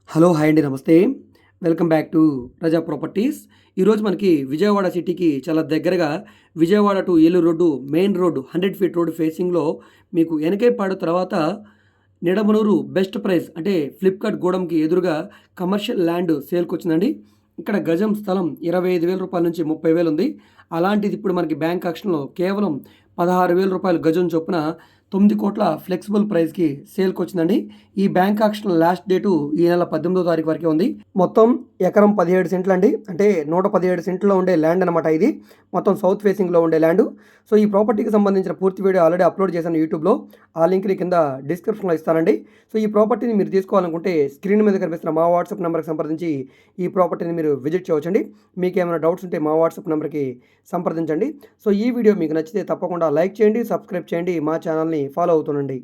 Hello! Hi అండి. నమస్తే. Welcome back to Raza properties. ఈరోజు మనకి విజయవాడ సిటీకి చాలా దగ్గరగా Vijayawada to Eluru road main road 100 feet road ఫేసింగ్‌లో మీకు ఎనకేపాడు తర్వాత నిడమనూరు బెస్ట్ ప్రైస్ అంటే ఫ్లిప్‌కార్ట్ గోడౌన్‌కి ఎదురుగా కమర్షియల్ ల్యాండ్ సేల్‌కొచ్చిందండి. ఇక్కడ గజం స్థలం రూ. 25,000 నుంచి 30,000 ఉంది. అలాంటిది ఇప్పుడు మనకి బ్యాంక్ ఆక్షన్‌లో కేవలం రూ. 16,000 గజం చొప్పున 9,00,00,000 ఫ్లెక్సిబుల్ ప్రైస్‌కి సేల్‌కొచ్చిందండి. ఈ బ్యాంక్ ఆక్షన్ లాస్ట్ డేటు ఈ నెల 18వ తారీఖు వరకే ఉంది. మొత్తం ఎకరం 17 సెంట్లండి. అంటే 117 సెంట్‌లో ఉండే ల్యాండ్ అనమాట ఇది. మొత్తం సౌత్ ఫేసింగ్‌లో ఉండే ల్యాండు. సో, ఈ ప్రాపర్టీకి సంబంధించిన పూర్తి వీడియో ఆల్రెడీ అప్లోడ్ చేశాను యూట్యూబ్‌లో. ఆ లింక్‌ని కింద డిస్క్రిప్షన్‌లో ఇస్తానండి. సో, ఈ ప్రాపర్టీని మీరు తీసుకోవాలనుకుంటే స్క్రీన్ మీద కనిపిస్తున్న మా వాట్సాప్ నంబర్‌కి సంప్రదించి ఈ ప్రాపర్టీని మీరు విజిట్ చేయవచ్చండి. మీకేమైనా డౌట్స్ ఉంటే మా వాట్సాప్ నంబర్‌కి సంప్రదించండి. సో, ఈ వీడియో మీకు నచ్చితే తప్పకుండా లైక్ చేయండి, సబ్స్క్రైబ్ చేయండి, మా ఛానల్‌ని ఫాలో అవుతుండండి.